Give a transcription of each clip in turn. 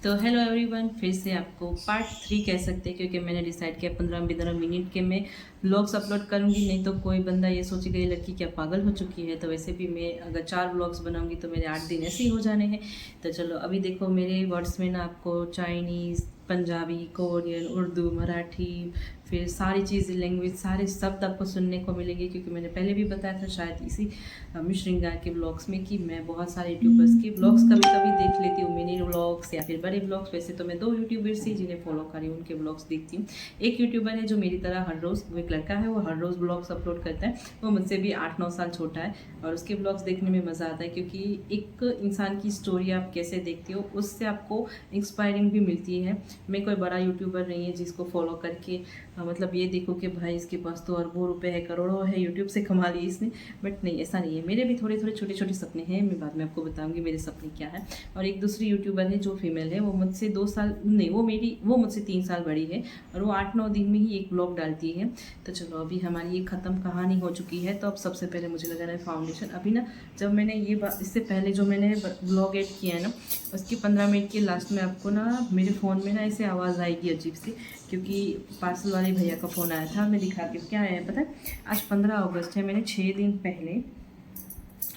तो hello everyone, फिर से आपको पार्ट 3 कह सकते हैं क्योंकि मैंने डिसाइड किया 15-15 मिनट के मैं व्लॉग्स अपलोड करूंगी। नहीं तो कोई बंदा ये सोचेगा ये लड़की क्या पागल हो चुकी है। तो वैसे भी मैं अगर 4 व्लॉग्स बनाऊंगी तो मेरे 8 दिन ऐसे ही हो जाने हैं। तो चलो अभी देखो मेरे वर्ड्स में ना आपको चाइनीज़, पंजाबी, कोरियन, उर्दू, मराठी, फिर सारी चीज़ें लैंग्वेज सारे शब्द आपको सुनने को मिलेंगे क्योंकि मैंने पहले भी बताया था शायद इसी श्रृंगार के ब्लॉग्स में कि मैं बहुत सारे यूट्यूबर्स के ब्लॉग्स कभी कभी देख लेती हूँ, मिनी व्लॉग्स या फिर बड़े ब्लॉग्स। वैसे तो मैं 2 यूट्यूबर्स ही जिन्हें फॉलो कर रही हूँ उनके ब्लॉग्स देखती हूँ। एक यूट्यूबर है जो मेरी तरह हर रोज़, वो एक लड़का है, वो हर रोज़ ब्लॉग्स अपलोड करता है। वो मुझसे भी 8-9 साल छोटा है और उसके ब्लॉग्स देखने में मज़ा आता है क्योंकि एक इंसान की स्टोरी आप कैसे देखते हो उससे आपको इंस्पायरिंग भी मिलती है। मैं कोई बड़ा यूट्यूबर नहीं है जिसको फॉलो करके मतलब ये देखो कि भाई इसके पास तो अरबों रुपए है, करोड़ों है, यूट्यूब से कमा लिए इसने। बट नहीं, ऐसा नहीं है। मेरे भी थोड़े थोड़े छोटे छोटे सपने हैं, मैं बाद में आपको बताऊंगी मेरे सपने क्या है। और एक दूसरी यूट्यूबर है जो फीमेल है, वो मुझसे 2 साल नहीं, वो मुझसे 3 साल बड़ी है और वो 8-9 दिन में ही एक ब्लॉग डालती है। तो चलो अभी हमारी ये ख़त्म कहानी हो चुकी है। तो अब सबसे पहले मुझे लगाना है फाउंडेशन। अभी ना जब मैंने ये इससे पहले जो मैंने ब्लॉग एड किया है ना, उसके 15 मिनट के लास्ट में आपको ना मेरे फ़ोन में ना ऐसे आवाज़ आएगी अजीब सी, क्योंकि पार्सल वाले भैया का फ़ोन आया था। मैं दिखाती हूँ क्या है। पता है, आज 15 अगस्त है। मैंने 6 दिन पहले,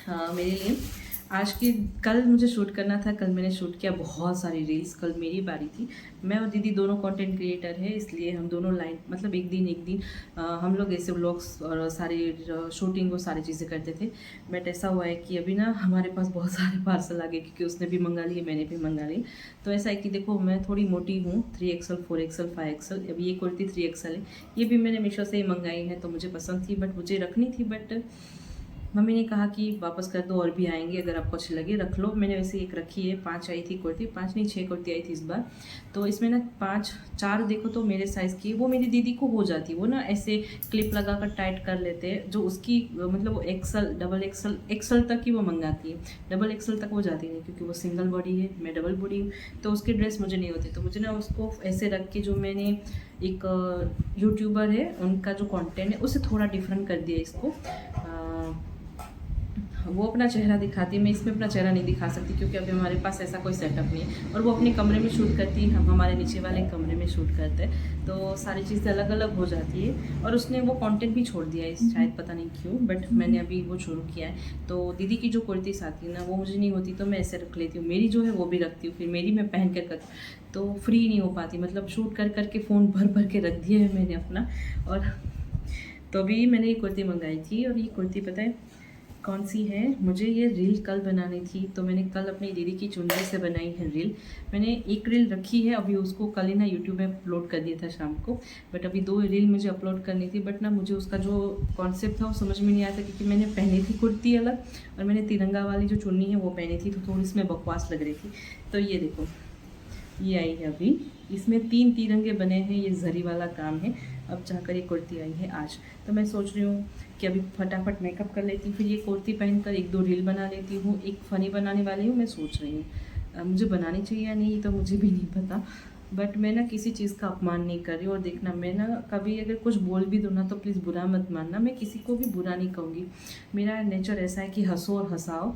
हाँ मेरे लिए आज की, कल मुझे शूट करना था, कल मैंने शूट किया बहुत सारी रील्स। कल मेरी बारी थी। मैं और दीदी दोनों कंटेंट क्रिएटर है, इसलिए हम दोनों लाइन मतलब एक दिन हम लोग ऐसे व्लॉग्स और सारी शूटिंग वो सारी चीज़ें करते थे। बट ऐसा हुआ है कि अभी ना हमारे पास बहुत सारे पार्सल आ गए क्योंकि उसने भी मंगा लिए, मैंने भी मंगा ली। तो ऐसा है कि देखो मैं थोड़ी मोटी हूँ, 3XL 4XL 5XL। अभी ये कुर्ती 3XL है। ये भी मैंने मीशो से ही मंगाई है, तो मुझे पसंद थी बट मुझे रखनी थी। बट मम्मी ने कहा कि वापस कर दो, और भी आएंगे, अगर आपको अच्छी लगे रख लो। मैंने वैसे एक रखी है, 5 आई थी कुर्ती, 5 नहीं 6 कुर्ती आई थी इस बार। तो इसमें ना 4 देखो तो मेरे साइज़ की, वो मेरी दीदी को हो जाती। वो ना ऐसे क्लिप लगा कर टाइट कर लेते हैं, जो उसकी मतलब वो एक्सल, डबल एक्सल, एक्सल तक ही वो मंगाती है। डबल एक्सल तक वो जाती नहीं क्योंकि वो सिंगल बॉडी है, मैं डबल बॉडी हूँ। तो उसके ड्रेस मुझे नहीं होते, तो मुझे ना उसको ऐसे रख के, जो मैंने एक यूट्यूबर है उनका जो कंटेंट है उससे थोड़ा डिफरेंट कर दिया इसको। वो अपना चेहरा दिखाती है, मैं इसमें अपना चेहरा नहीं दिखा सकती क्योंकि अभी हमारे पास ऐसा कोई सेटअप नहीं है। और वो अपने कमरे में शूट करती है, हम हमारे नीचे वाले कमरे में शूट करते हैं, तो सारी चीज़ें अलग अलग हो जाती है। और उसने वो कंटेंट भी छोड़ दिया है शायद, पता नहीं क्यों, बट मैंने अभी वो शुरू किया है। तो दीदी की जो कुर्ती आती है ना, वो मुझे नहीं होती, तो मैं ऐसे रख लेती हूँ। मेरी जो है वो भी रखती हूँ, फिर मेरी मैं पहन कर तो फ्री नहीं हो पाती, मतलब शूट कर करके फ़ोन भर भर के रख दिया है मैंने अपना। और तो अभी मैंने ये कुर्ती मंगाई थी, और ये कुर्ती पता है कौन सी है। मुझे ये रील कल बनानी थी, तो मैंने कल अपनी दीदी की चुनरी से बनाई है रील। मैंने एक रील रखी है, अभी उसको कल ही ना यूट्यूब में अपलोड कर दिया था शाम को। बट अभी 2 रील मुझे अपलोड करनी थी, बट ना मुझे उसका जो कॉन्सेप्ट था वो समझ में नहीं आया था क्योंकि मैंने पहनी थी कुर्ती अलग और मैंने तिरंगा वाली जो चुन्नी है वो पहनी थी, तो थोड़ी इसमें बकवास लग रही थी। तो ये देखो, ये आई है अभी, इसमें 3 तिरंगे बने हैं, ये जरी वाला काम है। अब जाकर ये कुर्ती आई है आज। तो मैं सोच रही हूँ कि अभी फटाफट मेकअप कर लेती हूँ, फिर ये कुर्ती पहनकर 1-2 रील बना लेती हूँ। एक फ़नी बनाने वाली हूँ, मैं सोच रही हूँ। मुझे बनानी चाहिए या नहीं तो मुझे भी नहीं पता, बट मैं ना किसी चीज़ का अपमान नहीं कर रही हूँ। और देखना, मैं ना कभी अगर कुछ बोल भी दूँ ना तो प्लीज़ बुरा मत मानना, मैं किसी को भी बुरा नहीं कहूँगी। मेरा नेचर ऐसा है कि हंसो और हंसाओ,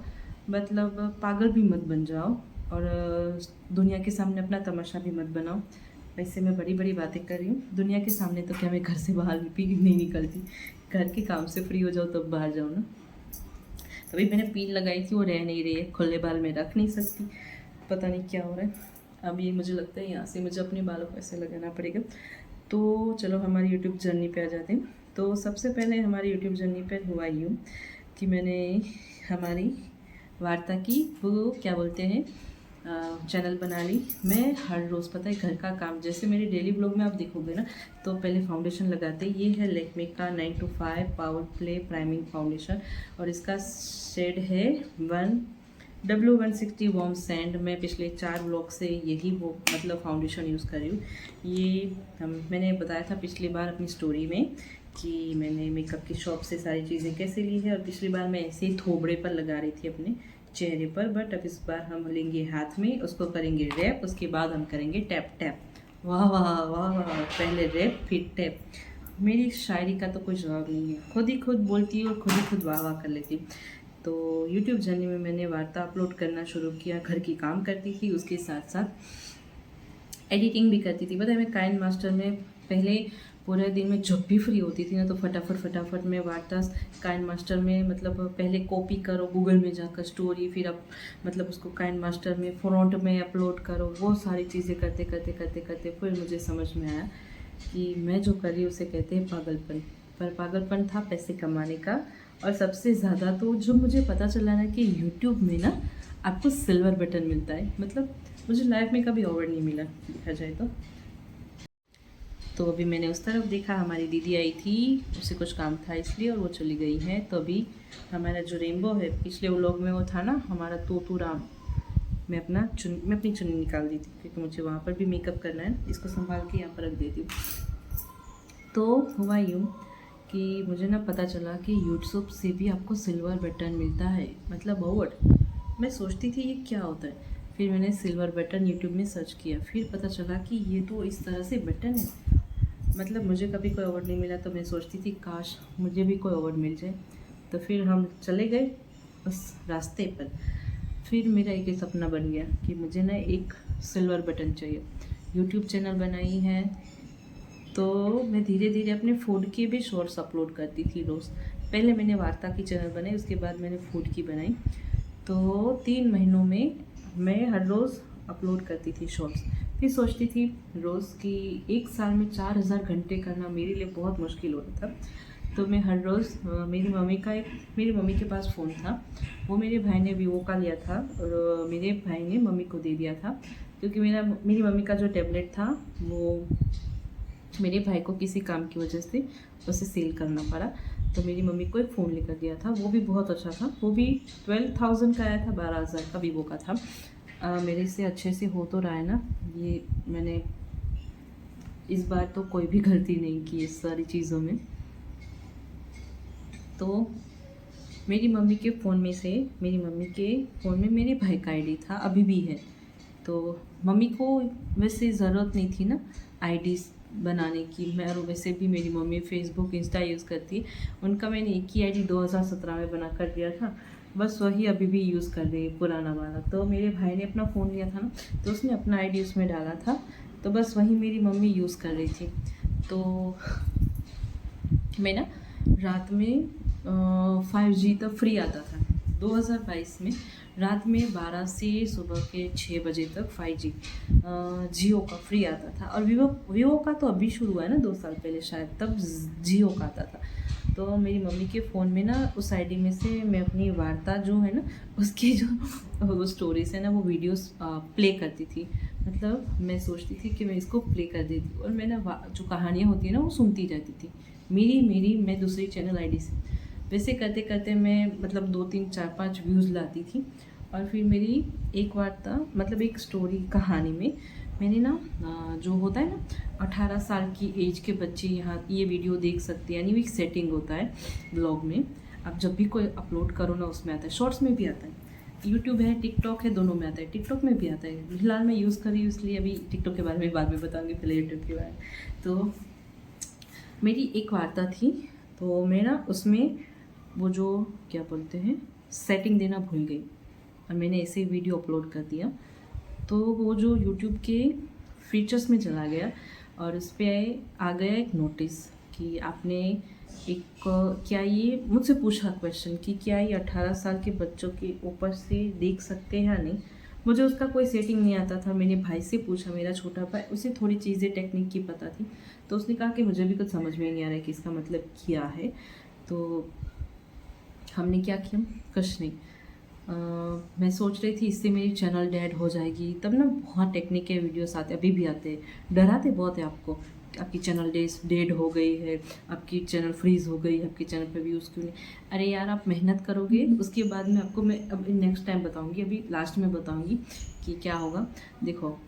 मतलब पागल भी मत बन जाओ, और दुनिया के सामने अपना तमाशा भी मत बनाओ। वैसे मैं बड़ी बड़ी बातें कर रही हूँ, दुनिया के सामने तो क्या मैं घर से बाहर भी नहीं निकलती, घर के काम से फ्री हो जाओ तब बाहर जाओ ना। तभी मैंने पीन लगाई थी, वो रह नहीं रही है, खुले बाल में रख नहीं सकती, पता नहीं क्या हो रहा है। अब ये मुझे लगता है यहाँ से मुझे अपने बालों को ऐसे लगाना पड़ेगा। तो चलो हमारी यूट्यूब जर्नी पे आ जाते हैं। तो सबसे पहले हमारी यूट्यूब जर्नी पर हुआ यूँ कि मैंने हमारी वार्ता की, वो क्या बोलते हैं, चैनल बना ली। मैं हर रोज़ पता है घर का काम, जैसे मेरे डेली ब्लॉग में आप देखोगे ना, तो पहले फाउंडेशन लगाते, ये है लैक्मे का 9 to 5 power play priming foundation, और इसका शेड है 1W160 वॉर्म सैंड। मैं पिछले 4 ब्लॉग से यही वो मतलब फाउंडेशन यूज़ कर रही हूँ। ये मैंने बताया था पिछली बार अपनी स्टोरी में कि मैंने मेकअप की शॉप से सारी चीज़ें कैसे ली है, और पिछली बार मैं ऐसे ही थोबड़े पर लगा रही थी अपने चेहरे पर। बट अब इस बार हम लेंगे हाथ में, उसको करेंगे रैप, उसके बाद हम करेंगे टैप टैप। वाह वाह वाह वाह, पहले रैप फिर टैप। मेरी शायरी का तो कोई जवाब नहीं है, खुद ही खुद बोलती हूँ और खुद ही खुद वाह वाह कर लेती हूँ। तो यूट्यूब जर्नी में मैंने वार्ता अपलोड करना शुरू किया, घर की काम करती थी उसके साथ साथ। एडिटिंग भी करती थी। पता है मैं काइन मास्टर में पहले पूरे दिन में जब भी फ्री होती थी ना, तो फटाफट मैं वार्ता काइन मास्टर में मतलब पहले कॉपी करो गूगल में जाकर स्टोरी, फिर अब मतलब उसको काइन मास्टर में फ्रंट में अपलोड करो, वो सारी चीज़ें करते फिर मुझे समझ में आया कि मैं जो कर रही हूँ उसे कहते हैं पागलपन। पर पागलपन था पैसे कमाने का। और सबसे ज़्यादा तो जो मुझे पता चला ना कि यूट्यूब में ना आपको सिल्वर बटन मिलता है, मतलब मुझे लाइफ में कभी अवार्ड नहीं मिला देखा जाए तो अभी मैंने उस तरफ देखा, हमारी दीदी आई थी, उसे कुछ काम था इसलिए, और वो चली गई है। तो अभी हमारा जो रेनबो है, पिछले व्लॉग में वो था ना हमारा तोतू राम, मैं अपनी चुन्नी निकाल दी थी क्योंकि मुझे वहाँ पर भी मेकअप करना है, इसको संभाल के यहाँ पर रख देती हूँ। तो हुआ यूँ कि मुझे ना पता चला कि यूट्यूब से भी आपको सिल्वर बटन मिलता है, मतलब अवार्ड। मैं सोचती थी ये क्या होता है, फिर मैंने सिल्वर बटन यूट्यूब में सर्च किया, फिर पता चला कि ये तो इस तरह से बटन है। मतलब मुझे कभी कोई अवार्ड नहीं मिला तो मैं सोचती थी काश मुझे भी कोई अवार्ड मिल जाए। तो फिर हम चले गए उस रास्ते पर। फिर मेरा एक ही सपना बन गया कि मुझे ना एक सिल्वर बटन चाहिए। यूट्यूब चैनल बनाई है तो मैं धीरे धीरे अपने फूड के भी शॉर्ट्स अपलोड करती थी रोज़। पहले मैंने वार्ता की चैनल बनाई, उसके बाद मैंने फूड की बनाई। तो 3 महीनों में मैं हर रोज़ अपलोड करती थी शॉर्ट्स। फिर सोचती थी रोज़ की 1 साल में 4000 घंटे करना मेरे लिए बहुत मुश्किल हो रहा था। तो मैं हर रोज़ मेरी मम्मी के पास फ़ोन था, वो मेरे भाई ने वीवो का लिया था और मेरे भाई ने मम्मी को दे दिया था क्योंकि मेरी मम्मी का जो टैबलेट था वो मेरे भाई को किसी काम की वजह से उसे सेल करना पड़ा। तो मेरी मम्मी को एक फ़ोन लेकर दिया था, वो भी बहुत अच्छा था, वो भी 12,000 का आया था, 12,000 का वीवो का था। मेरे से अच्छे से हो तो रहा है ना, ये मैंने इस बार तो कोई भी गलती नहीं की इस सारी चीज़ों में। तो मेरी मम्मी के फ़ोन में मेरे भाई का आईडी था, अभी भी है। तो मम्मी को वैसे ज़रूरत नहीं थी ना आईडी बनाने की, मैं और वैसे भी मेरी मम्मी फेसबुक इंस्टा यूज़ करती है, उनका मैंने एक ही आईडी 2017 में बना कर दिया था, बस वही अभी भी यूज़ कर रही है पुराना वाला। तो मेरे भाई ने अपना फ़ोन लिया था ना, तो उसने अपना आईडी उसमें डाला था, तो बस वही मेरी मम्मी यूज़ कर रही थी। तो मैं ना रात में 5G तक फ्री आता था 2022 में, रात में 12 से सुबह के 6 बजे तक 5G जियो का फ्री आता था। और वीवो का तो अभी शुरू हुआ है ना, 2 साल पहले शायद, तब जियो का आता था। तो मेरी मम्मी के फ़ोन में ना उस आईडी में से मैं अपनी वार्ता जो है ना उसकी जो वो स्टोरीज है ना, वो वीडियोस प्ले करती थी। मतलब मैं सोचती थी कि मैं इसको प्ले कर देती और मैं ना जो कहानियाँ होती है ना वो सुनती रहती थी मैं दूसरी चैनल आईडी से। वैसे करते करते मैं मतलब 2 3 4 5 व्यूज़ लाती थी। और फिर मेरी एक वार्ता मतलब एक स्टोरी कहानी में मैंने ना जो होता है ना 18 साल की एज के बच्चे यहाँ ये वीडियो देख सकते हैं, यानी वो एक सेटिंग होता है ब्लॉग में। आप जब भी कोई अपलोड करो ना उसमें आता है, शॉर्ट्स में भी आता है, यूट्यूब है टिकटॉक है, दोनों में आता है, टिकटॉक में भी आता है। फिलहाल मैं यूज़ कर रही हूँ इसलिए अभी टिकटॉक के बारे में बाद में बताऊँगी, पहले यूट्यूब के बारे में। तो मेरी एक वार्ता थी, तो मैं ना उसमें वो जो क्या बोलते हैं सेटिंग देना भूल गई और मैंने ऐसे ही वीडियो अपलोड कर दिया। तो वो जो यूट्यूब के फीचर्स में चला गया और उस पर आ गया एक नोटिस कि आपने एक क्या ये मुझसे पूछा क्वेश्चन कि क्या ये 18 साल के बच्चों के ऊपर से देख सकते हैं या नहीं। मुझे उसका कोई सेटिंग नहीं आता था, मैंने भाई से पूछा, मेरा छोटा भाई, उसे थोड़ी चीज़ें टेक्निक की पता थी, तो उसने कहा कि मुझे भी कुछ समझ में नहीं आ रहा है कि इसका मतलब क्या है। तो हमने क्या किया, कुछ नहीं। मैं सोच रही थी इससे मेरी चैनल डेड हो जाएगी, तब ना बहुत टेक्निक के वीडियोस आते, अभी भी आते हैं, डराते बहुत है आपको, आपकी चैनल डेड हो गई है, आपकी चैनल फ्रीज हो गई, आपके चैनल पे व्यूज़ क्यों नहीं। अरे यार आप मेहनत करोगे उसके बाद में आपको मैं अब नेक्स्ट टाइम बताऊंगी, अभी लास्ट में बताऊंगी कि क्या होगा। देखो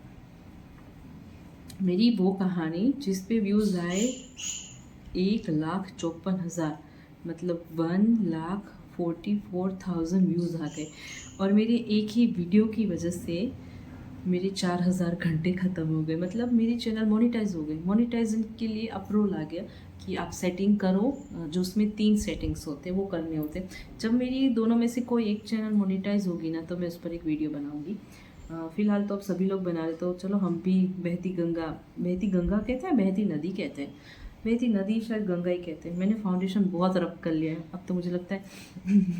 मेरी वो कहानी जिस पे व्यूज़ आए 1,54,000, मतलब 1,44,000 व्यूज़ आ गए, और मेरे एक ही वीडियो की वजह से मेरे 4,000 घंटे ख़त्म हो गए। मतलब मेरी चैनल मोनेटाइज हो गई। मोनेटाइजेशन के लिए अप्रूवल आ गया कि आप सेटिंग करो, जो उसमें 3 सेटिंग्स होते हैं वो करने होते हैं। जब मेरी दोनों में से कोई एक चैनल मोनेटाइज होगी ना, तो मैं उस पर एक वीडियो बनाऊंगी। फ़िलहाल तो अब सभी लोग बना रहे, तो चलो हम भी बहती गंगा कहते हैं, बहती नदी कहते हैं, बहती नदी शायद गंगा ही कहते हैं। मैंने फाउंडेशन बहुत रब कर लिया है, अब तो मुझे लगता है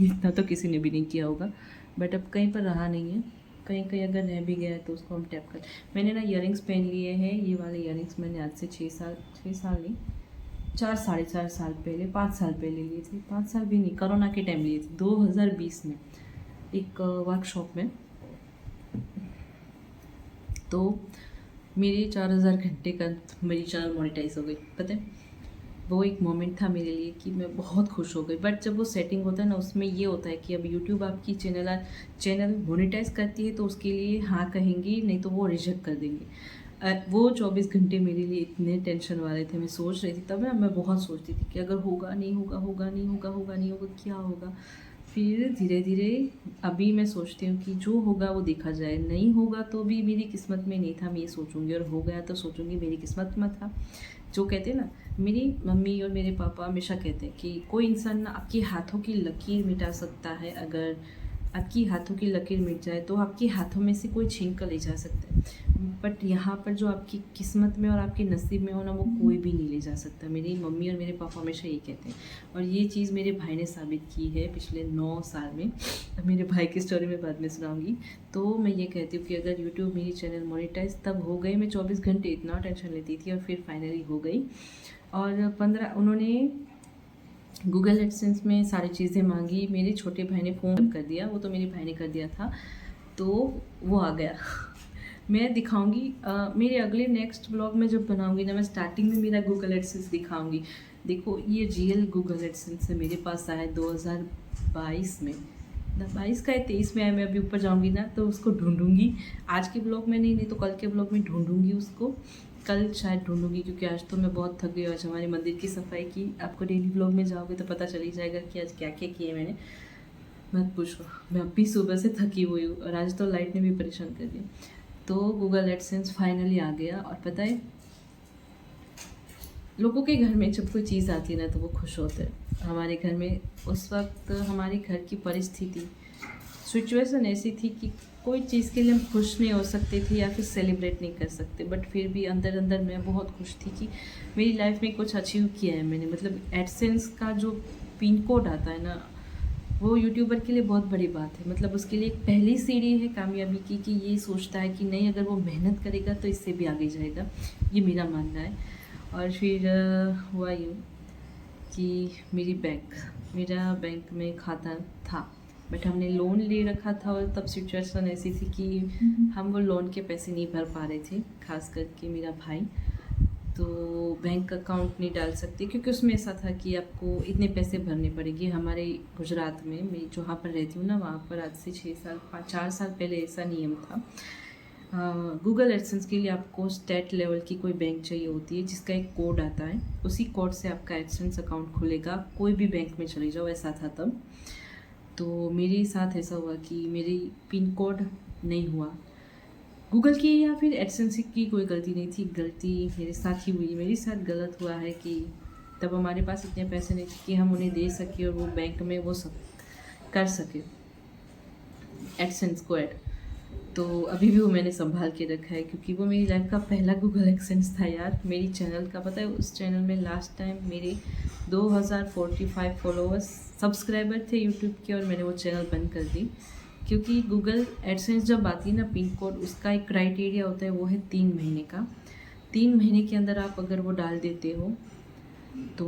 इतना तो किसी ने भी नहीं किया होगा, बट अब कहीं पर रहा नहीं है, कहीं कहीं अगर रह भी गया है तो उसको हम टैप कर। मैंने ना ईयरिंग्स पहन लिए हैं, ये वाले ईयरिंग्स मैंने आज से 6 साल नहीं, 4 साढ़े 4 साल पहले, 5 साल पहले लिए थे, 5 साल भी नहीं, कोरोना के टाइम लिए थे 2020 में एक वर्कशॉप में। तो मेरे 4000 घंटे का मेरी चैनल मोनेटाइज हो गई, पता है वो एक मोमेंट था मेरे लिए कि मैं बहुत खुश हो गई। बट जब वो सेटिंग होता है ना, उसमें ये होता है कि अब यूट्यूब आपकी चैनल मोनेटाइज करती है तो उसके लिए हाँ कहेंगी, नहीं तो वो रिजेक्ट कर देंगे। वो 24 घंटे मेरे लिए इतने टेंशन वाले थे, मैं सोच रही थी तब ना, मैं बहुत सोचती थी कि अगर होगा नहीं होगा, होगा नहीं होगा, होगा नहीं होगा, क्या होगा। फिर धीरे धीरे अभी मैं सोचती हूँ कि जो होगा वो देखा जाए, नहीं होगा तो भी मेरी किस्मत में नहीं था मैं ये सोचूंगी, और हो गया तो सोचूंगी मेरी किस्मत में था। जो कहते हैं ना, मेरी मम्मी और मेरे पापा हमेशा कहते हैं कि कोई इंसान ना आपके हाथों की लकीर मिटा सकता है, अगर आपकी हाथों की लकीर मिट जाए तो आपके हाथों में से कोई छीन कर ले जा सकता है, बट यहाँ पर जो आपकी किस्मत में और आपके नसीब में हो ना, वो कोई भी नहीं ले जा सकता। मेरी मम्मी और मेरे पापा हमेशा ये कहते हैं, और ये चीज़ मेरे भाई ने साबित की है पिछले 9 साल में। अब मेरे भाई की स्टोरी मैं बाद में सुनाऊंगी। तो मैं ये कहती हूँ कि अगर यूट्यूब मेरी चैनल मोनेटाइज तब हो गई, मैं 24 घंटे इतना टेंशन लेती थी, और फिर फाइनली हो गई। और 15 उन्होंने गूगल एडसेंस में सारी चीज़ें मांगी, मेरे छोटे भाई ने फ़ोन कर दिया, वो तो मेरे भाई ने कर दिया था, तो वो आ गया। मैं दिखाऊंगी मेरे अगले नेक्स्ट ब्लॉग में जब बनाऊंगी ना, मैं स्टार्टिंग में मेरा गूगल एडसेंस दिखाऊंगी। देखो ये रियल गूगल एडसेंस है, मेरे पास आया 2022 में, 22 का है, 23 में आया। मैं अभी ऊपर जाऊंगी ना तो उसको ढूंढूंगी, आज के ब्लॉग में नहीं तो कल के ब्लॉग में ढूंढूंगी उसको, कल शायद ढूंढूंगी, क्योंकि आज तो मैं बहुत थक गई। आज हमारे मंदिर की सफाई की, आपको डेली ब्लॉग में जाओगे तो पता चल ही जाएगा कि आज क्या क्या किए मैंने, मत पूछो। मैं अभी सुबह से थकी हुई हूँ, और आज तो लाइट ने भी परेशान कर दिया। तो गूगल एडसेंस फाइनली आ गया, और पता है लोगों के घर में जब कोई चीज़ आती है ना तो वो खुश होते हैं। हमारे घर में उस वक्त हमारे घर की परिस्थिति, सिचुएशन ऐसी थी कि कोई चीज़ के लिए हम खुश नहीं हो सकते थे या फिर सेलिब्रेट नहीं कर सकते, बट फिर भी अंदर अंदर मैं बहुत खुश थी कि मेरी लाइफ में कुछ अचीव किया है मैंने। मतलब एडसेंस का जो पिन कोड आता है ना, वो यूट्यूबर के लिए बहुत बड़ी बात है। मतलब उसके लिए एक पहली सीढ़ी है कामयाबी की, कि ये सोचता है कि नहीं अगर वो मेहनत करेगा तो इससे भी आगे जाएगा, ये मेरा मानना है। और फिर हुआ यूँ कि मेरा बैंक में खाता था, बट हमने लोन ले रखा था, और तब सिचुएशन ऐसी थी कि हम वो लोन के पैसे नहीं भर पा रहे थे, खास करके मेरा भाई। तो बैंक अकाउंट नहीं डाल सकते, क्योंकि उसमें ऐसा था कि आपको इतने पैसे भरने पड़ेंगे। हमारे गुजरात में, मैं जहाँ पर रहती हूँ ना, वहाँ पर आज से 4 साल पहले ऐसा नियम था। गूगल एडसेंस के लिए आपको स्टेट लेवल की कोई बैंक चाहिए होती है, जिसका एक कोड आता है, उसी कोड से आपका एडसेंस अकाउंट खुलेगा, कोई भी बैंक में चले जाओ, ऐसा था तब। तो मेरे साथ ऐसा हुआ कि मेरी पिन कोड नहीं हुआ, गूगल की या फिर एडसेंस की कोई गलती नहीं थी, गलती मेरे साथ ही हुई। मेरे साथ गलत हुआ है कि तब हमारे पास इतने पैसे नहीं थे कि हम उन्हें दे सके और वो बैंक में वो सब कर सके एडसेंस को ऐड। तो अभी भी वो मैंने संभाल के रखा है, क्योंकि वो मेरी लाइफ का पहला गूगल एडसेंस था यार। मेरी चैनल का पता है, उस चैनल में लास्ट टाइम मेरे 2045 फॉलोअर्स सब्सक्राइबर थे यूट्यूब के, और मैंने वो चैनल बंद कर दी, क्योंकि गूगल एडसेंस जब आती है ना पिन कोड, उसका एक क्राइटेरिया होता है, वो है 3 महीने का। 3 महीने के अंदर आप अगर वो डाल देते हो तो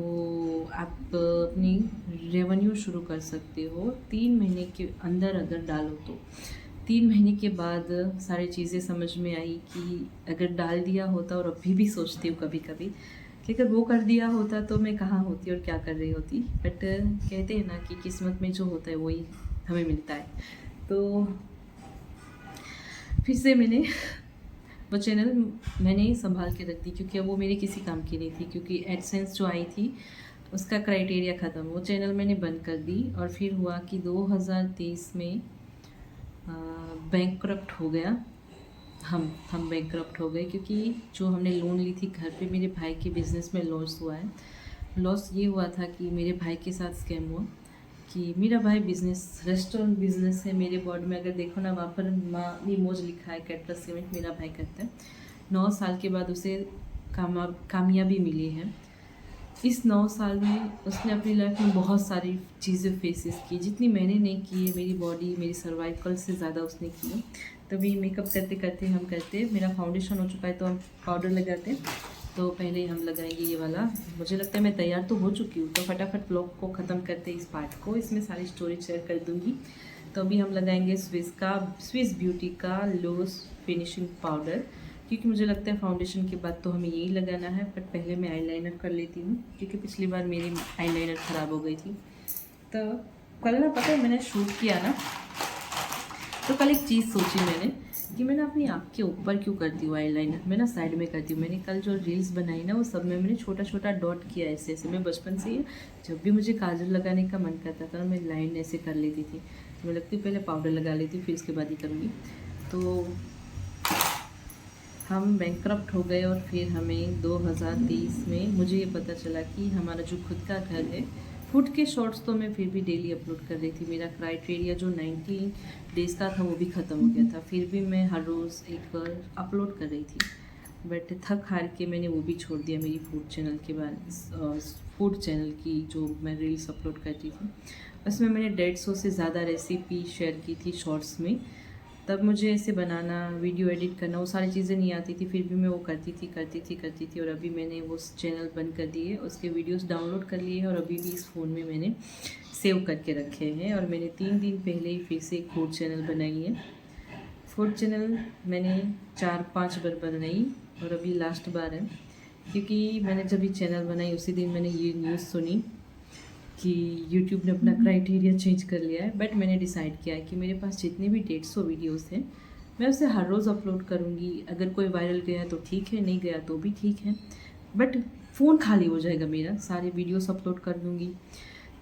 आप अपनी रेवेन्यू शुरू कर सकते हो। 3 महीने के अंदर अगर डालो तो 3 महीने के बाद सारी चीज़ें समझ में आई कि अगर डाल दिया होता, और अभी भी सोचती हूँ कभी कभी कि अगर वो कर दिया होता तो मैं कहाँ होती और क्या कर रही होती। बट कहते हैं ना कि किस्मत में जो होता है वही हमें मिलता है। तो फिर से मैंने वो चैनल मैंने संभाल के रख दी, क्योंकि अब वो मेरे किसी काम की नहीं थी, क्योंकि एडसेंस जो आई थी उसका क्राइटेरिया ख़त्म, वो चैनल मैंने बंद कर दी। और फिर हुआ कि 2023 में बैंकक्रप्ट हो गया, हम बैंकक्रप्ट हो गए, क्योंकि जो हमने लोन ली थी घर पे, मेरे भाई के बिज़नेस में लॉस हुआ है। लॉस ये हुआ था कि मेरे भाई के साथ स्कैम हुआ कि मेरा भाई बिज़नेस रेस्टोरेंट बिज़नेस है मेरे बोर्ड में, अगर देखो ना वहाँ पर मानी मोज लिखा है, कैटरस सीमेंट मेरा भाई करता है। 9 साल के बाद उसे कामयाबी मिली है। इस 9 साल में उसने अपनी लाइफ में बहुत सारी चीज़ें फेसेस की, जितनी मैंने नहीं की है। मेरी बॉडी मेरी सर्वाइकल से ज़्यादा उसने की है। तभी मेकअप करते करते हम करते, मेरा फाउंडेशन हो चुका है तो हम पाउडर लगाते हैं। तो पहले हम लगाएंगे ये वाला। मुझे लगता है मैं तैयार तो हो चुकी हूँ, तो फटाफट ब्लॉग को ख़त्म करते इस पार्ट को, इसमें सारी स्टोरी शेयर कर दूँगी। तो अभी हम लगाएंगे स्विस ब्यूटी का लोस फिनिशिंग पाउडर, क्योंकि मुझे लगता है फाउंडेशन के बाद तो हमें यही लगाना है। बट पहले मैं आईलाइनर कर लेती हूँ, क्योंकि पिछली बार मेरी आईलाइनर ख़राब हो गई थी। तो कल ना पता है मैंने शूट किया ना, तो कल एक चीज़ सोची मैंने कि मैं ना अपनी आँख के ऊपर क्यों करती हूँ आईलाइनर, मैं ना साइड में करती हूँ। मैंने कल जो रील्स बनाई ना वो सब में मैंने छोटा छोटा डॉट किया ऐसे ऐसे। मैं बचपन से ही जब भी मुझे काजल लगाने का मन करता था मैं लाइन ऐसे कर लेती थी। मैं लगती पहले पाउडर लगा लेती फिर इसके बाद ही करूँगी। तो हम बैंकक्रप्ट हो गए और फिर हमें 2023 में मुझे ये पता चला कि हमारा जो खुद का घर है, फूड के शॉर्ट्स तो मैं फिर भी डेली अपलोड कर रही थी। मेरा क्राइटेरिया जो 90 डेज़ का था वो भी ख़त्म हो गया था, फिर भी मैं हर रोज़ एक अपलोड कर रही थी। बट थक हार के मैंने वो भी छोड़ दिया। मेरी फूड चैनल के बारे फूड चैनल की जो मैं रील्स अपलोड करती थी, उसमें मैंने 150 से ज़्यादा रेसिपी शेयर की थी शॉर्ट्स में। तब मुझे ऐसे बनाना, वीडियो एडिट करना, वो सारी चीज़ें नहीं आती थी, फिर भी मैं वो करती थी। और अभी मैंने वो चैनल बंद कर दिए, उसके वीडियोस डाउनलोड कर लिए हैं और अभी भी इस फ़ोन में मैंने सेव करके रखे हैं। और मैंने 3 दिन पहले ही फिर से एक फूड चैनल बनाई है। फूड चैनल मैंने 4-5 बार बनाई और अभी लास्ट बार है, क्योंकि मैंने जब ये चैनल बनाई उसी दिन मैंने ये न्यूज़ सुनी कि YouTube ने अपना क्राइटेरिया चेंज कर लिया है। बट मैंने डिसाइड किया है कि मेरे पास जितने भी 150 वीडियोस हैं मैं उसे हर रोज़ अपलोड करूँगी। अगर कोई वायरल गया तो ठीक है, नहीं गया तो भी ठीक है, बट फ़ोन खाली हो जाएगा मेरा, सारे वीडियोस अपलोड कर दूँगी।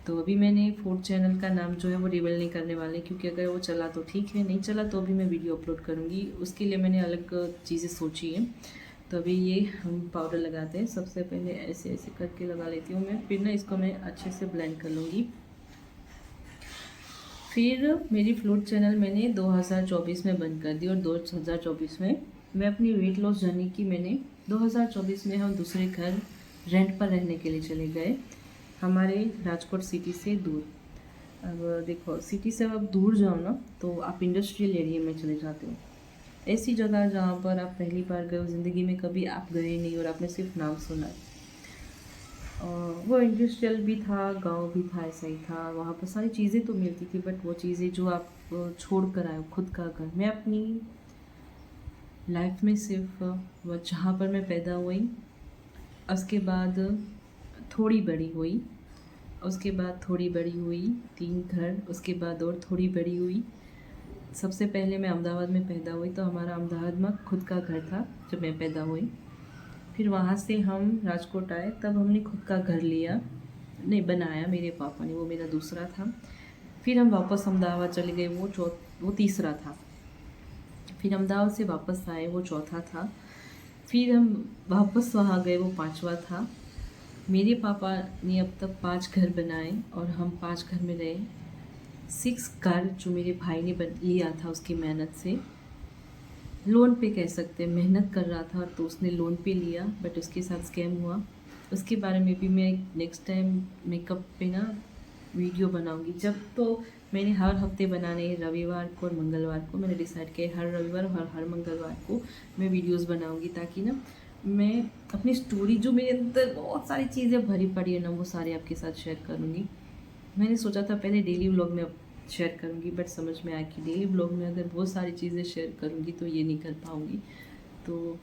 तो अभी मैंने फूड चैनल का नाम जो है वो रिवील नहीं करने वाले, क्योंकि अगर वो चला तो ठीक है, नहीं चला तो भी मैं वीडियो अपलोड करूँगी। उसके लिए मैंने अलग चीज़ें सोची हैं। तो अभी ये हम पाउडर लगाते हैं। सबसे पहले ऐसे ऐसे करके लगा लेती हूँ मैं, फिर ना इसको मैं अच्छे से ब्लेंड कर लूँगी। फिर मेरी फ्लूट चैनल मैंने 2024 में बंद कर दी और 2024 में मैं अपनी वेट लॉस जर्नी की। मैंने 2024 में हम दूसरे घर रेंट पर रहने के लिए चले गए, हमारे राजकोट सिटी से दूर। अब देखो, सिटी से अब दूर जाओ ना तो आप इंडस्ट्रियल एरिया में चले जाते हो, ऐसी जगह जहाँ पर आप पहली बार गए हो, ज़िंदगी में कभी आप गए नहीं और आपने सिर्फ नाम सुना है। वो इंडस्ट्रियल भी था, गांव भी था, ऐसा ही था। वहाँ पर सारी चीज़ें तो मिलती थी, बट वो चीज़ें जो आप छोड़ कर आए हो, खुद का घर। मैं अपनी लाइफ में सिर्फ वो जहाँ पर मैं पैदा हुई, उसके बाद थोड़ी बड़ी हुई, उसके बाद थोड़ी बड़ी हुई 3 घर, उसके बाद और थोड़ी बड़ी हुई। सबसे पहले मैं अहमदाबाद में पैदा हुई, तो हमारा अहमदाबाद में खुद का घर था जब मैं पैदा हुई। फिर वहाँ से हम राजकोट आए, तब हमने खुद का घर लिया, नहीं बनाया मेरे पापा ने, वो मेरा दूसरा था। फिर हम वापस अहमदाबाद चले गए, वो तीसरा था। फिर अहमदाबाद से वापस आए, वो चौथा था। फिर हम वापस वहाँ गए, वो 5वां था। मेरे पापा ने अब तक 5 घर बनाए और हम 5 घर में रहे। 6 घर जो मेरे भाई ने लिया था उसकी मेहनत से, लोन पे कह सकते हैं, मेहनत कर रहा था तो उसने लोन पे लिया, बट उसके साथ स्कैम हुआ। उसके बारे में भी मैं नेक्स्ट टाइम मेकअप पे ना वीडियो बनाऊंगी। जब तो मैंने हर हफ्ते बनाने, रविवार को और मंगलवार को मैंने डिसाइड किया, हर रविवार और हर मंगलवार को मैं वीडियोस बनाऊंगी, ताकि ना मैं अपनी स्टोरी जो मेरे अंदर बहुत सारी चीज़ें भरी पड़ी है ना, वो सारी आपके साथ शेयर करूँगी। मैंने सोचा था पहले डेली व्लॉग में शेयर करूँगी, बट समझ में आया कि डेली ब्लॉग में अगर बहुत सारी चीज़ें शेयर करूँगी तो ये नहीं कर पाऊँगी। तो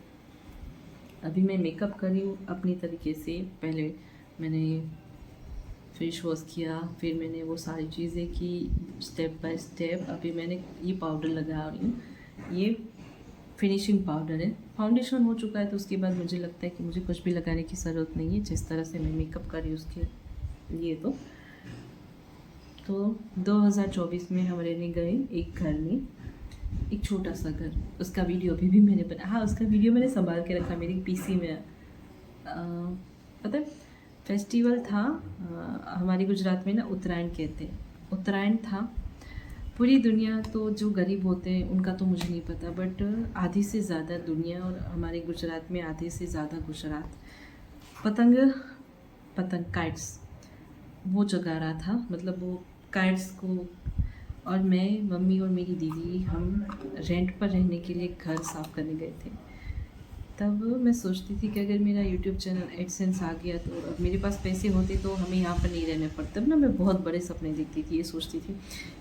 अभी मैं मेकअप कर रही हूँ अपनी तरीके से। पहले मैंने फेस वॉश किया, फिर मैंने वो सारी चीज़ें की स्टेप बाय स्टेप। अभी मैंने ये पाउडर लगा रही हूँ, ये फिनिशिंग पाउडर है। फाउंडेशन हो चुका है तो उसके बाद मुझे लगता है कि मुझे कुछ भी लगाने की ज़रूरत नहीं है, जिस तरह से मैं मेकअप कर रही हूँ उसके लिए। तो 2024 में हम रहने गए एक घर में, एक छोटा सा घर। उसका वीडियो अभी भी मैंने हाँ, उसका वीडियो मैंने संभाल के रखा मेरी पीसी में। पता है फेस्टिवल था, हमारे गुजरात में ना उत्तरायण कहते हैं, उत्तरायण था। पूरी दुनिया तो जो गरीब होते हैं उनका तो मुझे नहीं पता, बट आधी से ज़्यादा दुनिया और हमारे गुजरात में आधे से ज़्यादा गुजरात पतंग पतंग काइट्स वो जगा रहा था। मतलब वो काइट्स को, और मैं, मम्मी और मेरी दीदी हम रेंट पर रहने के लिए घर साफ़ करने गए थे। तब मैं सोचती थी कि अगर मेरा यूट्यूब चैनल एडसेंस आ गया तो अब मेरे पास पैसे होते तो हमें यहाँ पर नहीं रहने पड़ते। तब ना मैं बहुत बड़े सपने देखती थी, ये सोचती थी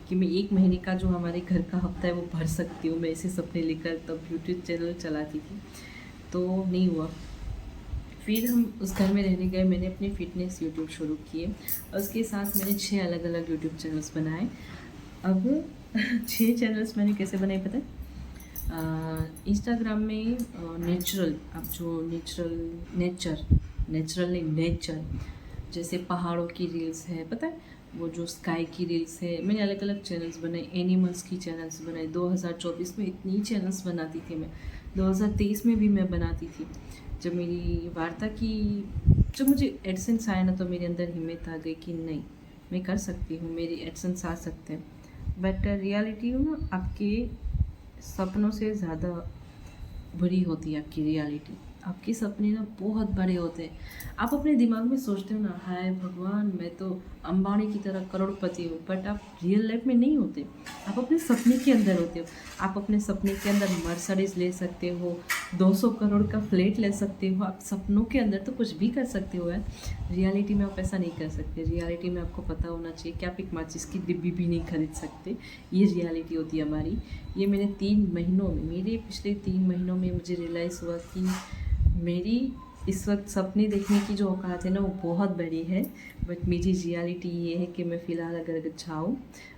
कि मैं 1 महीने का जो हमारे घर का हफ्ता है वो भर सकती हूँ। मैं ऐसे सपने लेकर तब यूट्यूब चैनल चलाती थी, तो नहीं हुआ। फिर हम उस घर में रहने गए, मैंने अपने फ़िटनेस यूट्यूब शुरू किए और उसके साथ मैंने 6 अलग अलग यूट्यूब चैनल्स बनाए। अब 6 चैनल्स मैंने कैसे बनाए पता है? इंस्टाग्राम में नेचुरल, अब जो नेचुरल नहीं, नेचर, जैसे पहाड़ों की रील्स है, पता है, वो जो स्काई की रील्स है, मैंने अलग अलग चैनल्स बनाए। एनिमल्स की चैनल्स बनाए। 2024 में इतनी चैनल्स बनाती थी मैं, 2023 में भी मैं बनाती थी। जब मेरी वार्ता की, जब मुझे एडसेंस आया ना, तो मेरे अंदर हिम्मत आ गई कि नहीं, मैं कर सकती हूँ, मेरी एडसेंस आ सकते हैं। बट रियलिटी ना आपके सपनों से ज़्यादा बुरी होती है आपकी रियलिटी। आपके सपने ना बहुत बड़े होते हैं। आप अपने दिमाग में सोचते हो ना, हाय भगवान मैं तो अंबानी की तरह करोड़पति हूँ, बट आप रियल लाइफ में नहीं होते। आप अपने सपने के अंदर होते हो। आप अपने सपने के अंदर मर्सिडीज ले सकते हो, 200 करोड़ का फ्लैट ले सकते हो। आप सपनों के अंदर तो कुछ भी कर सकते हो यार। रियलिटी में आप ऐसा नहीं कर सकते। रियलिटी में आपको पता होना चाहिए कि आप एक माचिस की डिब्बी भी नहीं खरीद सकते। ये रियलिटी होती है हमारी। ये मैंने 3 महीनों में, मेरे पिछले 3 महीनों में मुझे रियलाइज़ हुआ कि मेरी इस वक्त सपने देखने की जो औकात है ना वो बहुत बड़ी है। बट मेरी रियलिटी ये है कि मैं फ़िलहाल अगर चाहूँ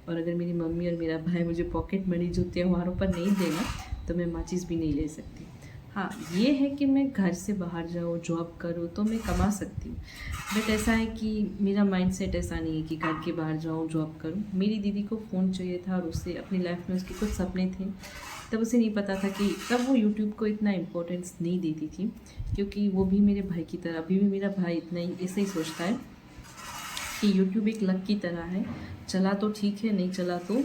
और अगर मेरी मम्मी और मेरा भाई मुझे पॉकेट मनी जो त्योहारों पर नहीं देना, तो मैं माचिस भी नहीं ले सकती। हाँ, ये है कि मैं घर से बाहर जाऊँ, जॉब करूँ तो मैं कमा सकती हूँ। बट ऐसा है कि मेरा माइंडसेट ऐसा नहीं है कि घर के बाहर जाऊँ, जॉब करूँ। मेरी दीदी को फ़ोन चाहिए था और उससे अपनी लाइफ में उसके कुछ सपने थे। तब उसे नहीं पता था कि तब वो यूट्यूब को इतना इम्पोर्टेंस नहीं देती थी, क्योंकि वो भी मेरे भाई की तरह, अभी भी मेरा भाई इतना ही ऐसे ही सोचता है कि यूट्यूब एक लक की तरह है। चला तो ठीक है, नहीं चला तो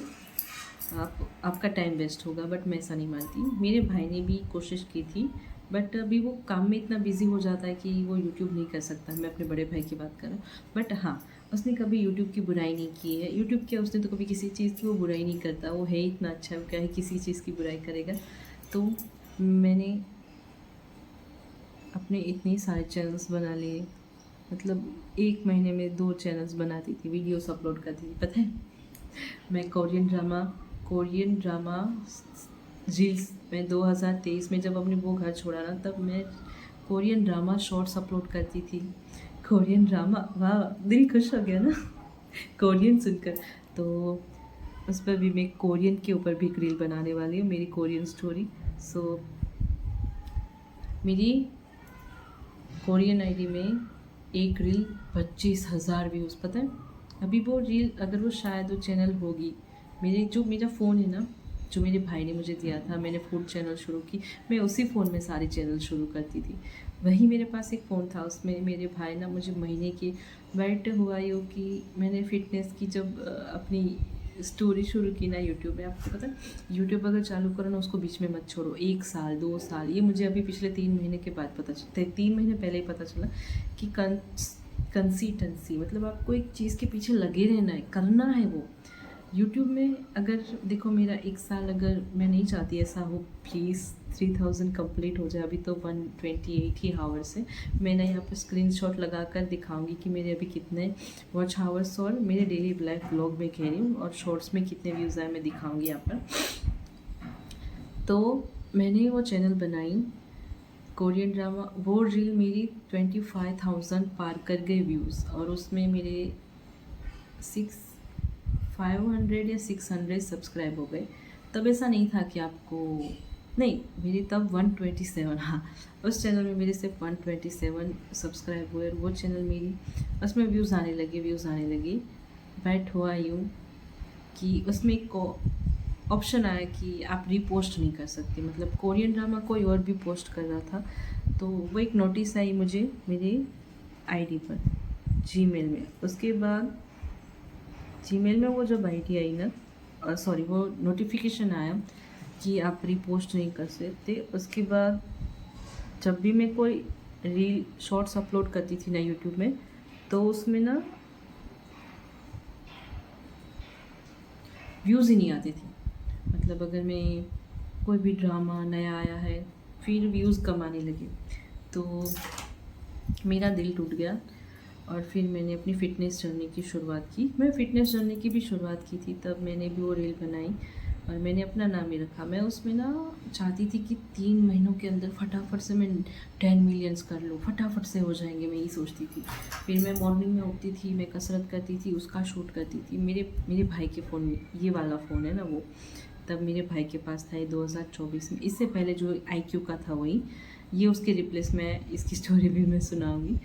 आपका टाइम वेस्ट होगा। बट मैं ऐसा नहीं मानती। मेरे भाई ने भी कोशिश की थी, बट अभी वो काम में इतना बिजी हो जाता है कि वो यूट्यूब नहीं कर सकता। मैं अपने बड़े भाई की बात कर रहा हूँ। बट हाँ, उसने कभी यूट्यूब की बुराई नहीं की है। यूट्यूब क्या, उसने तो कभी किसी चीज़ की वो बुराई नहीं करता। वो है इतना अच्छा, वो क्या है किसी चीज़ की बुराई करेगा। तो मैंने अपने इतने सारे चैनल्स बना लिए। मतलब 1 महीने में 2 चैनल्स बनाती थी, वीडियोस अपलोड करती थी। पता है, मैं कोरियन ड्रामा रील्स में 2023 में जब अपने वो घर छोड़ा ना, तब मैं कोरियन ड्रामा शॉर्ट्स अपलोड करती थी। कोरियन ड्रामा, वाह दिल खुश हो गया ना कोरियन सुनकर। तो उस पर भी मैं कोरियन के ऊपर भी एक रील बनाने वाली हूँ, मेरी कोरियन स्टोरी। सो मेरी कोरियन आईडी में एक रील 25,000 व्यूज़। पता है, अभी वो रील, अगर वो शायद वो चैनल होगी, मेरा फ़ोन है ना, जो मेरे भाई ने मुझे दिया था, मैंने फूड चैनल शुरू की, मैं उसी फ़ोन में सारे चैनल शुरू करती थी। वही मेरे पास एक फ़ोन था, उसमें मेरे भाई ना मुझे महीने की, बट हुआ यूँ कि मैंने फ़िटनेस की जब अपनी स्टोरी शुरू की ना यूट्यूब में, आपको पता है यूट्यूब अगर चालू करो ना, उसको बीच में मत छोड़ो। 1 साल 2 साल, ये मुझे अभी पिछले 3 महीने के बाद पता चला, 3 महीने पहले ही पता चला कि कंसिस्टेंसी, मतलब आपको एक चीज़ के पीछे लगे रहना है, करना है वो। यूट्यूब में अगर देखो, मेरा 1 साल, अगर मैं नहीं चाहती ऐसा हो, प्लीज़ 3000 कंप्लीट हो जाए। अभी तो 128 ही हावर्स है। मैंने यहाँ पर स्क्रीनशॉट लगा कर दिखाऊंगी कि मेरे अभी कितने वॉच हावर्स, और मेरे डेली लाइफ व्लॉग में कह रही हूँ, और शॉर्ट्स में कितने व्यूज़ आए मैं दिखाऊंगी यहाँ पर। तो मैंने वो चैनल बनाई कोरियन ड्रामा, वो रील मेरी 25,000 पार कर गए व्यूज़, और उसमें मेरे 500 या 600 सब्सक्राइब हो गए। तब ऐसा नहीं था कि आपको, नहीं, मेरी तब 127, हाँ, उस चैनल में मेरे सिर्फ 127 सब्सक्राइब हुए, और वो चैनल मेरी, उसमें व्यूज़ आने लगे। बट हुआ यूँ कि उसमें एक ऑप्शन आया कि आप रीपोस्ट नहीं कर सकते। मतलब कोरियन ड्रामा कोई और भी पोस्ट कर रहा था, तो वो एक नोटिस आई मुझे मेरे आईडी पर, जीमेल में। उसके बाद जीमेल में वो जब आईडी आई ना, सॉरी वो नोटिफिकेशन आया कि आप रिपोस्ट नहीं कर सकते, उसके बाद जब भी मैं कोई रील शॉर्ट्स अपलोड करती थी ना यूट्यूब में, तो उसमें ना व्यूज़ ही नहीं आते थे। मतलब अगर मैं कोई भी ड्रामा नया आया है, फिर व्यूज़ कम आने लगे, तो मेरा दिल टूट गया। और फिर मैंने अपनी फ़िटनेस जर्नी की शुरुआत की। मैं फ़िटनेस जर्नी की भी शुरुआत की थी, तब मैंने भी वो रील बनाई और मैंने अपना नाम ही रखा। मैं उसमें ना चाहती थी कि 3 महीनों के अंदर फटाफट से मैं 10 मिलियंस कर लूँ, फटाफट से हो जाएंगे, मैं यही सोचती थी। फिर मैं मॉर्निंग में उठती थी, मैं कसरत करती थी, उसका शूट करती थी। मेरे भाई के फ़ोन में, ये वाला फ़ोन है ना वो, तब मेरे भाई के पास था ये 2024 में। इससे पहले जो IQ का था वही, ये उसके रिप्लेस में इसकी स्टोरी भी मैं सुनाऊंगी।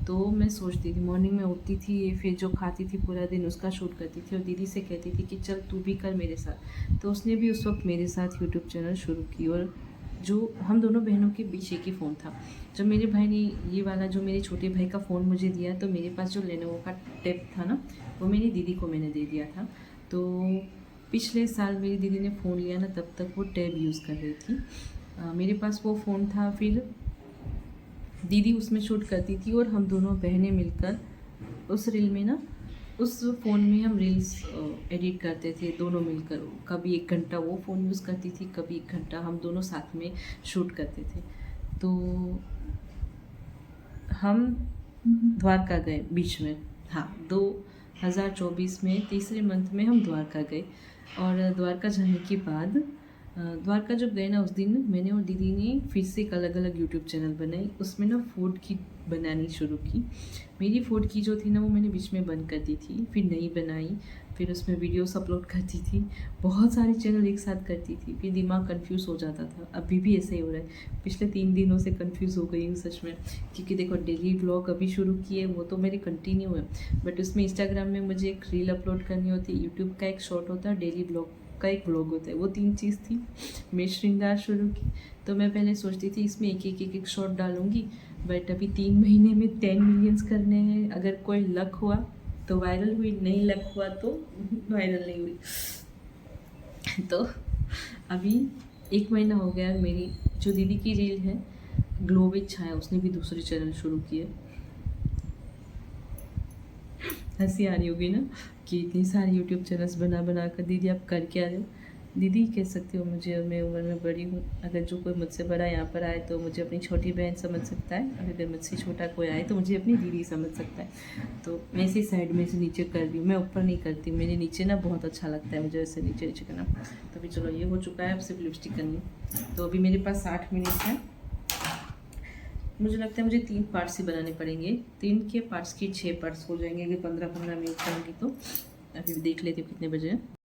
तो मैं सोचती थी, मॉर्निंग में उठती थी, फिर जो खाती थी पूरा दिन उसका शूट करती थी और दीदी से कहती थी कि चल तू भी कर मेरे साथ। तो उसने भी उस वक्त मेरे साथ यूट्यूब चैनल शुरू की और जो हम दोनों बहनों के बीच एक ही फ़ोन था। जब मेरे भाई ने ये वाला जो मेरे छोटे भाई का फ़ोन मुझे दिया, तो मेरे पास जो लेनोवो का टैब था ना, वो मेरी दीदी को मैंने दे दिया था। तो पिछले साल मेरी दीदी ने फ़ोन लिया ना, तब तक वो टैब यूज़ कर रही थी। मेरे पास वो फ़ोन था, फिर दीदी उसमें शूट करती थी और हम दोनों बहनें मिलकर उस रील में ना, उस फ़ोन में हम रील्स एडिट करते थे दोनों मिलकर। कभी 1 घंटा वो फ़ोन यूज़ करती थी, कभी 1 घंटा हम दोनों साथ में शूट करते थे। तो हम द्वारका गए बीच में, हाँ 2024 में तीसरे मंथ में हम द्वारका गए। और द्वारका जाने के बाद द्वारका जब गए ना, उस दिन मैंने और दीदी ने फिर से एक अलग अलग यूट्यूब चैनल बनाई। उसमें ना फूड की बनानी शुरू की। मेरी फूड की जो थी ना, वो मैंने बीच में बंद कर दी थी, फिर नई बनाई, फिर उसमें वीडियोस अपलोड करती थी, बहुत सारे चैनल एक साथ करती थी, फिर दिमाग कंफ्यूज हो जाता था। अभी भी ऐसे ही हो रहा है, पिछले 3 दिनों से कंफ्यूज हो गई हूँ सच में। क्योंकि देखो डेली ब्लॉग अभी शुरू किए, वो तो मेरे कंटिन्यू है, बट उसमें इंस्टाग्राम में मुझे एक रील अपलोड करनी होती है, यूट्यूब का एक शॉर्ट होता है, डेली ब्लॉग का एक ब्लॉग होता है, वो 3 चीज़ थी। मैं श्रृंगार शुरू की, तो मैं पहले सोचती थी इसमें एक शॉर्ट डालूंगी, बट अभी 3 महीने में 10 मिलियंस करने हैं। अगर कोई लक हुआ तो वायरल हुई, नहीं लक हुआ तो वायरल नहीं हुई। तो अभी 1 महीना हो गया। मेरी जो दीदी की रील है ग्लो विद छाया, उसने भी दूसरे चैनल शुरू किए। हंसी आ रही होगी ना कि इतनी सारी यूट्यूब चैनल्स बना बना कर दीदी आप कर क्या रहे हो। दीदी कह सकते हो मुझे, मैं उम्र में बड़ी हूँ। अगर जो कोई मुझसे बड़ा यहाँ पर आए तो मुझे अपनी छोटी बहन समझ सकता है, और अगर मुझसे छोटा कोई आए तो मुझे अपनी दीदी समझ सकता है। तो मैं इसी साइड में से नीचे कर रही हूँ, मैं ऊपर नहीं करती। मेरे नीचे ना बहुत अच्छा लगता है मुझे ऐसे नीचे नीचे करना। तो अभी चलो ये हो चुका है, अब सिर्फ लिपस्टिक करनी। तो अभी मेरे पास 60 मिनट है। मुझे लगता है मुझे 3 पार्ट्स ही बनाने पड़ेंगे। 3 के पार्ट्स की 6 पार्ट्स हो जाएंगे, अगर 15-15 मिनट करूँगी तो। अभी देख लेती हूँ कितने बजे हैं।